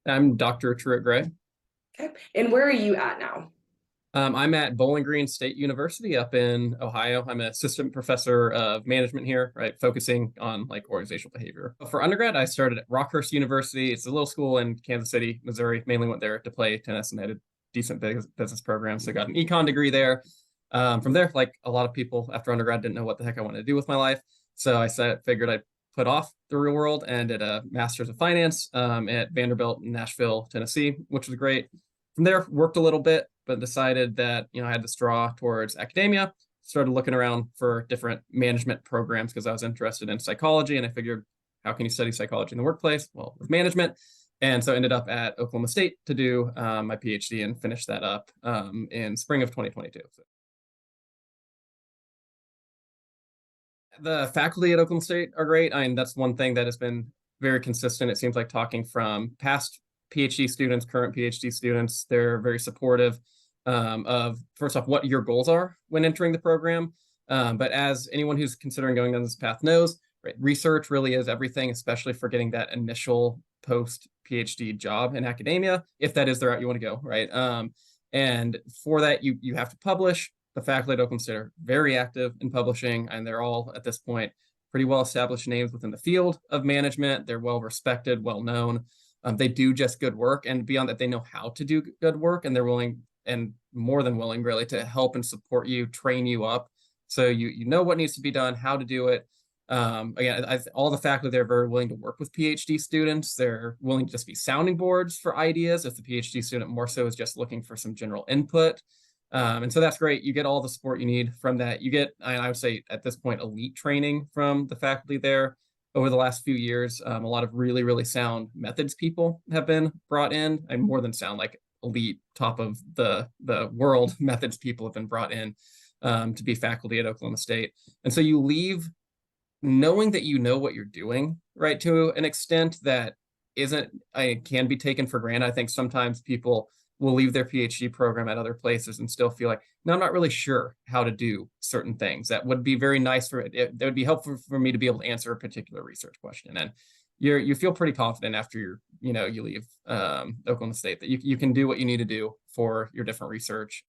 I'm Dr. Truit Gray. Okay. And where are you at now? I'm at Bowling Green State University up in Ohio. I'm an assistant professor of management here, right, focusing on like organizational behavior. For undergrad, I started at Rockhurst University. It's a little school in Kansas City, Missouri. Mainly went there to play tennis and had a decent business program. So I got an econ degree there. From there, like a lot of people after undergrad, didn't know what the heck I wanted to do with my life. So figured I'd put off the real world and did a master's of finance at Vanderbilt in Nashville, Tennessee, which was great. From there, worked a little bit, but decided that I had this draw towards academia. Started looking around for different management programs because I was interested in psychology, and I figured, how can you study psychology in the workplace? Well, with management. And so ended up at Oklahoma State to do my PhD and finish that up in spring of 2022. So the faculty at Oklahoma State are great. I mean, that's one thing that has been very consistent. It seems like talking from past PhD students, current PhD students, they're very supportive of, first off, what your goals are when entering the program. But as anyone who's considering going down this path knows, right, research really is everything, especially for getting that initial post PhD job in academia, if that is the route you want to go, right? And for that, you have to publish. The faculty at Oklahoma State are very active in publishing, and they're all at this point pretty well established names within the field of management. They're well respected, well known. They do just good work, and beyond that, they know how to do good work, and they're willing and more than willing, really, to help and support you, train you up, so you know what needs to be done, how to do it. Again, all the faculty there are very willing to work with PhD students. They're willing to just be sounding boards for ideas if the PhD student more so is just looking for some general input. And so that's great. You get all the support you need from that. You get, I would say at this point, elite training from the faculty there over the last few years. A lot of really, really sound methods people have been brought in, and more than sound, like elite, top of the world methods people have been brought in to be faculty at Oklahoma State. And so you leave knowing that you know what you're doing, right, to an extent that isn't, I can be taken for granted. I think sometimes people will leave their PhD program at other places and still feel like, no, I'm not really sure how to do certain things. That would be very nice for it. That would be helpful for me to be able to answer a particular research question. And you feel pretty confident after you leave Oklahoma State that you can do what you need to do for your different research.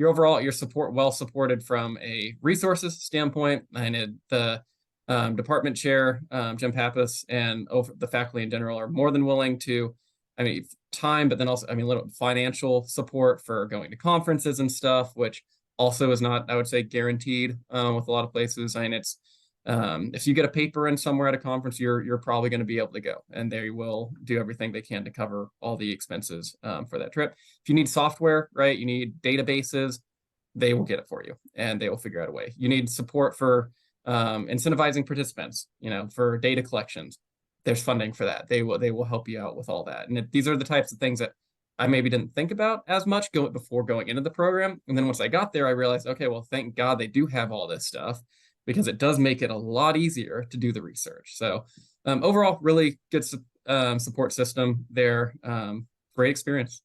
You're well supported from a resources standpoint, and the department chair, Jim Pappas, and the faculty in general are more than willing to, I mean, time, but then also, I mean, a little financial support for going to conferences and stuff, which also is not, I would say, guaranteed with a lot of places. I mean, it's if you get a paper in somewhere at a conference, you're probably going to be able to go, and they will do everything they can to cover all the expenses for that trip. If you need software, right, you need databases, they will get it for you, and they will figure out a way. You need support for incentivizing participants, for data collections. There's funding for that. They will help you out with all that. And these are the types of things that I maybe didn't think about as much before going into the program. And then once I got there, I realized, okay, well, thank God they do have all this stuff, because it does make it a lot easier to do the research. So overall, really good support system there. Great experience.